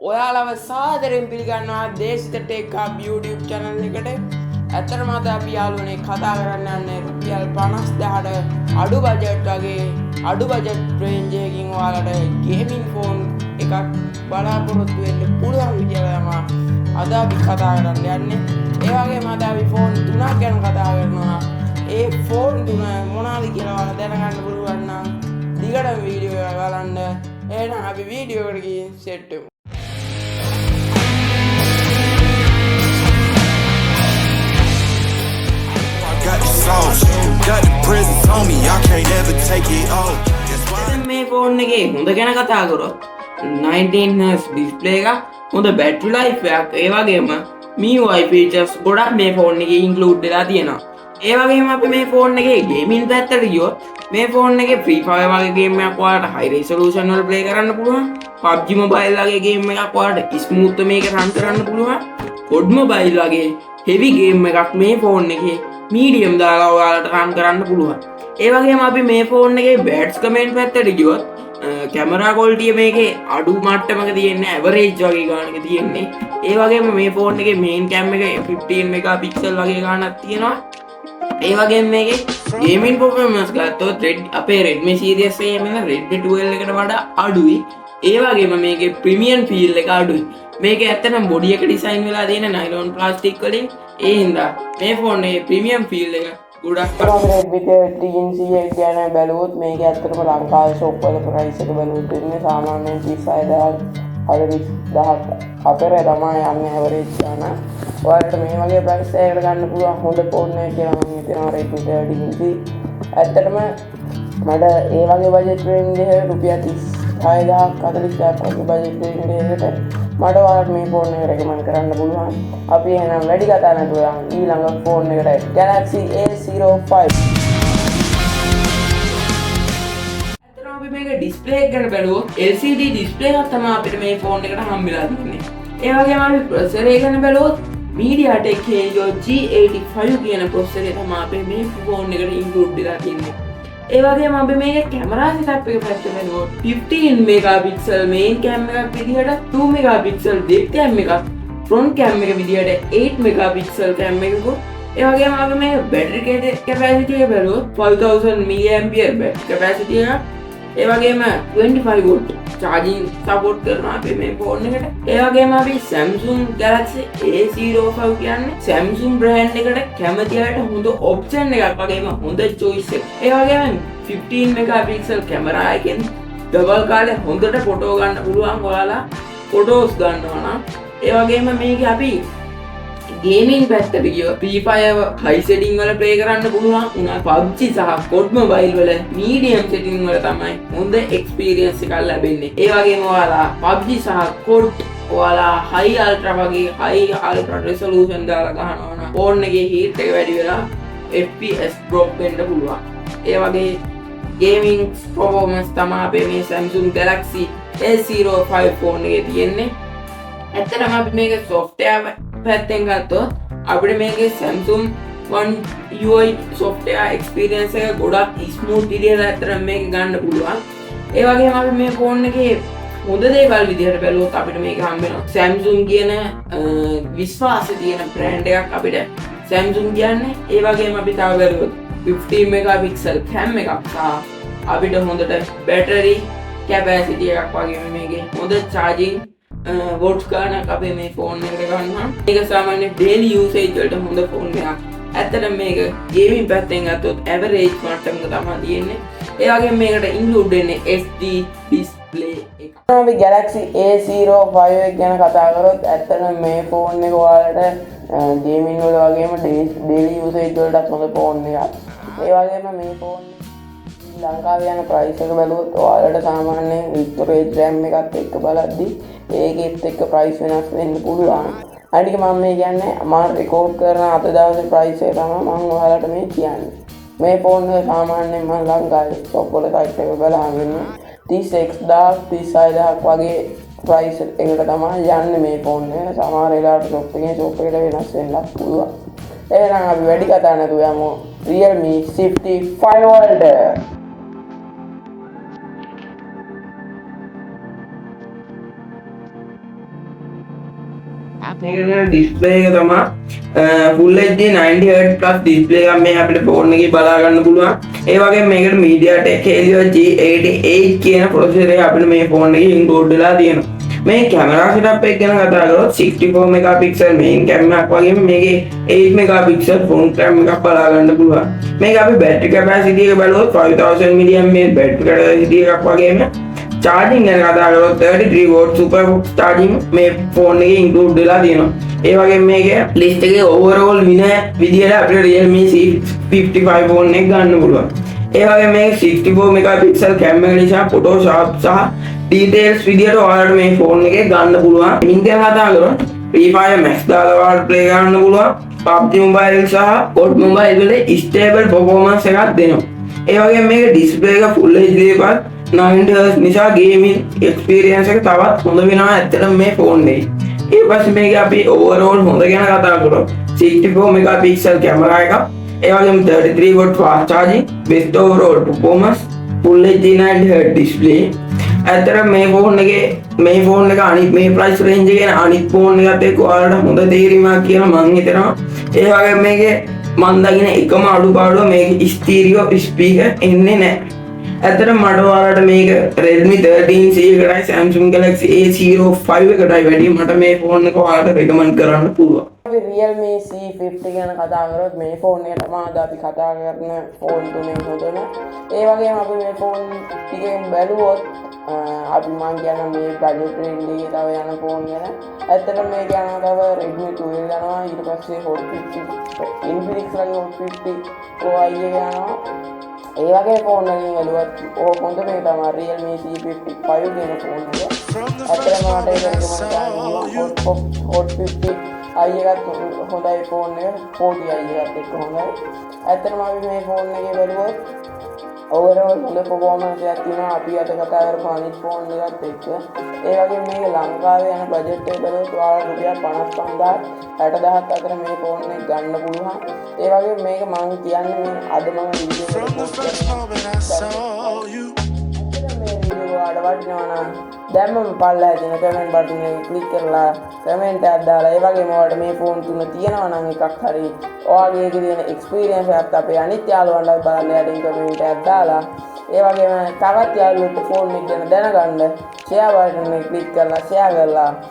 ඔයාලව සාදරයෙන් පිළිගන්නවා දේශිත tech hub YouTube channel එකට. ඇත්තටම අද අපි යාළුවනේ කතා කරන්න යන්නේ රුපියල් 50000ට අඩු බජට් වගේ අඩු බජට් රේන්ජ් එකකින් ඔයාලට ගේමින් ෆෝන් එකක් බලාපොරොත්තු වෙන්න පුළුවන් විදියට තමයි අද අපි කතා කරන්න යන්නේ. ඒ වගේම අද අපි ෆෝන් තුනක් ගැන කතා කරනවා. ඒ ෆෝන් තුන මොනවාද කියලා ඔයාලා දැනගන්න පුළුවන් නම් දිගටම වීඩියෝ එක බලන්න. එහෙනම් අපි වීඩියෝ එකට ගිහින් සෙට් වෙමු. මේ ෆෝන් එකේ හොඳ ගැන කතා කරොත් 19Hz ඩිස්ප්ලේ එකක්, හොඳ බැටරි ලයිෆ් එකක්, ඒ වගේම MIUI ෆීචර්ස් ගොඩක් මේ ෆෝන් එකේ ඉන්ක්ලූඩ් වෙලා තියෙනවා. ඒ වගේම අපි මේ ෆෝන් එකේ ගේමින් පැත්තට ගියොත් මේ ෆෝන් එකේ Free Fire වගේ ගේම් එකක් ඔයාලට high resolution වල play කරන්න පුළුවන්. PUBG Mobile වගේ ගේම් එකක් ඔයාලට smooth මේක run කරන්න පුළුවන්. COD Mobile වගේ heavy ගේම් එකක් මේ ෆෝන් එකේ medium දාලා ඔයාලට run කරන්න පුළුවන්. ඒ වගේම අපි මේ ෆෝන් එකේ බැට්ස් කමෙන්ට් පැත්තට ගියොත් කැමරා ක්වොලිටිය මේකේ අඩු මට්ටමක තියෙන්නේ, ඇවරේජ් වගේ ගානක තියෙන්නේ. ඒ වගේම මේ ෆෝන් එකේ මේන් කැම් එක 15 මෙගාපික්සල් වගේ ගානක් තියෙනවා. ඒ වගේම මේකේ ගේමින් පර්ෆෝමන්ස් ගත්තොත් අපේ Redmi series එකේ මෙන්න Redmi 12 එකට වඩා අඩුයි. ඒ වගේම මේකේ ප්‍රීමියම් ෆීල් එක අඩුයි. මේකේ ඇත්තටම බොඩි එක ඩිසයින් වෙලා තියෙන නයිලොන් ප්ලාස්ටික් වලින්. ඒ හින්දා මේ ෆෝන් එකේ ප්‍රීමියම් ෆීල් එක ගොඩක් Redmi 13C එක ගැන බැලුවොත් මේක ඇත්තටම ලංකාවේ ෂොප් වල ප්‍රයිස් එක බැලුවොත් ඉන්නේ සාමාන්‍යයෙන් 36000 අතර තමයි යන්නේ ඇවරේජ් ගාන. ඔයාලට මේ වගේ ප්‍රයිස් එකකට ගන්න පුළුවන් හොඳ ෆෝන් එකක් කියලා මම හිතනවා Redmi 13C. ඇත්තටම මට ඒ වගේ බජට් රේන්ජ් එකේ රුපියල් 36000 40000 වගේ බජට් රේන්ජ් එකකට මට ඔයාලට මේ ෆෝන් එක රෙකමන්ඩ් කරන්න පුළුවන්. අපි එහෙනම් වැඩි කතා නැතුව ඊළඟ ෆෝන් එකට Galaxy A05. ඇත්තටම අපි මේක ඩිස්ප්ලේ එක ගැන බැලුවොත් LCD ඩිස්ප්ලේ එකක් තමයි අපිට මේ ෆෝන් එකට හම්බෙලා තියෙන්නේ. ඒ වගේම අපි ප්‍රොසෙසර් එක ගැන බැලුවොත් MediaTek Helio G85 කියන ප්‍රොසෙසර් එක තමයි අපේ මේ ෆෝන් එකට ඉන්ක්ලූඩ් වෙලා තියෙන්නේ. ඒ වගේම අපි මේක කැමරා සෙටප් එක පැත්තට බලනකොට 15 මෙගාපික්සල් මේන් කැම් එකක් විදිහට 2 මෙගාපික්සල් ඩෙප්ත් කැම් එකක්, ෆ්‍රොන්ට් කැම් එක විදිහට 8 මෙගාපික්සල් කැම් එකක්. ඒ වගේම අපි මේ බැටරි කැපැසිටි එක බලුවොත් 5000 mAh බැටරි කැපැසිටි එකක්. ඒ වගේම 25 වෝල්ට් charging support කරනවා අපේ මේ ෆෝන් එකට. ඒ වගේම අපි Samsung Galaxy A05 කියන්නේ Samsung brand එකට කැමති අයට හොඳ option එකක් වගේම හොඳ choice එකක්. ඒ වගේම 15 megapixel කැමරා එකෙන් ඩබල් කාලේ හොඳට ෆොටෝ ගන්න පුළුවන් ඔයාලා ෆොටෝස් ගන්නවා නම්. ඒ වගේම මේක අපි ගේමින් පැත්තට ගියොත් Free Fire high setting වල play කරන්න පුළුවන්. උනා PUBG සහ COD Mobile වල medium setting වල තමයි හොඳ experience එකක් ලැබෙන්නේ. ඒ වගේම ඔයාලා PUBG සහ COD ඔයාලා high ultra වගේ high ultra resolution දාලා ගහනවා නම් ෆෝන් එකේ heat එක වැඩි වෙලා FPS drop වෙන්න පුළුවන්. ඒ වගේ gaming performance තමයි අපේ මේ Samsung Galaxy A05 ෆෝන් එකේ තියෙන්නේ. ඇත්තටම අපි මේක software පැත්තෙන් ගත්තොත් අපිට මේකේ Samsung One UI software experience එක ගොඩක් smooth විදිහට ඇත්තටම මේක ගන්න පුළුවන්. ඒ වගේම අපි මේ ෆෝන් එකේ හොඳ දේවල් විදිහට බැලුවොත් අපිට මේක හම්බ වෙනවා Samsung කියන විශ්වාසය තියෙන brand එකක් අපිට Samsung කියන්නේ. ඒ වගේම අපි තව බැලුවොත් 15 megapixel cam එකක් සහ අපිට හොඳට battery capacity එකක් වගේම මේකේ හොඳ charging වෝට්ස් ගානක් අපේ මේ ෆෝන් එකට ගන්නවා. මේක සාමාන්‍ය daily usage වලට හොඳ ෆෝන් එකක්. ඇත්තටම මේක ගේමින් පැත්තෙන් ගත්තොත් average මට්ටමක තමයි තියෙන්නේ. ඒ වගේම මේකට include වෙන්නේ HD display එක. අපි Galaxy A05 එක ගැන කතා කරොත් ඇත්තටම මේ ෆෝන් එක ඔයාලට ගේමින් වල වගේම daily usage වලට හොඳ ෆෝන් එකක්. ඒ වගේම මේ ෆෝන් ලංකාවේ යන ප්‍රයිස් එක බැලුවොත් ඔයාලට සාමාන්‍යයෙන් storage RAM එකත් එක්ක බලද්දි ඒකෙත් එක්ක ප්‍රයිස් වෙනස් වෙන්න පුළුවන්. අනික මම මේ කියන්නේ මම රෙකෝඩ් කරන අද දවසේ ප්‍රයිස් එක තමයි මම ඔයාලට මේ කියන්නේ. මේ ෆෝන් එක සාමාන්‍යයෙන් මම ලංකාවේ ෂොප් වල සයිට් එක බලහම ඉන්නේ 36000 36000 වගේ ප්‍රයිස් එකකට තමයි යන්නේ මේ ෆෝන් එක. සමහර වෙලාවට ෂොප් එකෙන් ෂොප් එකට වෙනස් වෙන්නත් පුළුවන්. එහෙනම් අපි වැඩි කතා නැතුව යමු Realme 55 වලට. මේක ඩිස්ප්ලේ එක තමයි full HD 90Hz plus display එකක් මේ අපිට ෆෝන් එකේ බලා ගන්න පුළුවන්. ඒ වගේම මේකට MediaTek Helio G88 කියන ප්‍රොසෙසර් එක අපිට මේ ෆෝන් එකේ ඉන්ක්ලූඩ් වෙලා තියෙනවා. මේ කැමරා සෙටප් එක ගැන කතා කරොත් 64 මෙගාපික්සල් මේන් කැමරාවක් වගේම මේකේ 8 මෙගාපික්සල් ෆ්‍රන්ට් කැම් එකක් බලා ගන්න පුළුවන්. මේක අපි බැටරි කැපැසිටි එක බලුවොත් 5000 mAh බැටරි කැපැසිටි එකක් වගේම charging ගැන කතා කරොත් 33 watt super charging මේ ෆෝන් එකේ ඉන්ක්ලූඩ් වෙලා තියෙනවා. ඒ වගේම මේකේ ලිස්ට් එකේ overall විදියට අපිට Realme C55 ෆෝන් එක ගන්න පුළුවන්. ඒ වගේම මේක 64 මෙගාපික්සල් කැම් එක නිසා Photoshop සහ details විදියට ඔයාලට මේ ෆෝන් එකේ ගන්න පුළුවන්. මින් ගැන කතා කරොත් Free Fire Max දාලා ඔයාලට play කරන්න පුළුවන්. PUBG Mobile සහ COD Mobile වල stable performance එකක් දෙනවා. ඒ වගේම මේක display එක full HD එකක් 90Hz නිසා ගේමින් එක්ස්පීරියන්ස් එක තවත් හොඳ වෙනවා ඇත්තටම මේ ෆෝන් එකේ. ඊට පස්සේ මේක අපි ඕවරෝල් හොඳ ගැන කතා කරොත් 64 මෙගාපික්සල් කැමරා එකක්, ඒ වගේම 33 watt fast charging, best overall performance, full HD 90Hz display. ඇත්තටම මේ ෆෝන් එක අනිත් මේ price range එකේ අනිත් ෆෝන් එකත් එක්ක ඔයාලට හොඳ තේරීමක් කියලා මම හිතනවා. ඒ වගේම මේකේ මම දකින එකම අඩුපාඩුව මේකේ ස්ටීරියෝ ස්පීකර් එන්නේ නැහැ. ඇත්තටම මට ඔයාලට මේක Redmi 13C එකටයි Samsung Galaxy A05 එකටයි වැඩි මට මේ ෆෝන් එක ඔයාලට recommend කරන්න පුළුවන්. අපි Realme C50 ගැන කතා කරොත් මේ ෆෝන් එක තමයි අද අපි කතා කරන ෆෝන් තුනෙන් හොඳම. ඒ වගේම අපි මේ ෆෝන් ටිකෙන් බැලුවොත් අපි මං කියන මේ බජට් රේන්ජ් එකේ තව යන ෆෝන් ගැන. ඇත්තටම මේ කියනවා තව Redmi 12 යනවා, ඊට පස්සේ Hot 50 Infinix ලගේ Hot 50 Pro i එක යනවා. ඒ වගේ ෆෝන් එකකින් බලුවත් ඕක හොඳ මේ තමයි Realme C55 කියන ෆෝන් එක. ඇත්තටම මට ඒක recommend කරනවා. Hot 50 i එකත් හොඳයි ෆෝන් එක, 40 i එකත් එක්ක හොඳයි. ඇත්තටම අපි මේ ෆෝන් එකේ බලුවොත් overall හොඳ performance එකක් තියෙනවා අපි අද කතා කරපු අනිත් ෆෝන් එකත් එක්ක. ඒ වගේම මේක ලංකාවේ යන බජට් එක බලුවොත් ඔයාලට රුපියල් 55000 60000 අතර මේ ෆෝන් එක ගන්න පුළුවන්. ඒ වගේම මේක මම කියන්නේ මේ අද මම වීඩියෝ එකට පෝස්ට් කරනවා. මේ වීඩියෝ ඔයාලට වටිනවා නම් දැම්මම පල්ලෙහා තියෙන කමෙන්ට් බටන් එක ක්ලික් කරලා කමෙන්ට් එකක් දාලා ඒ වගේම ඔයාලට මේ ෆෝන් තුන තියෙනවා නම් එකක් හරි ඔයාගේ ඒකේ තියෙන එක්ස්පීරියන්ස් එකත් අපේ අනිත් යාළුවන්ට බලන්න යටින් කමෙන්ට් එකක් දාලා ඒ වගේම තවත් යාළුවොත් ෆෝන් එක ගැන දැනගන්න ෂෙයා බටන් එක ක්ලික් කරලා ෂෙයා කරලා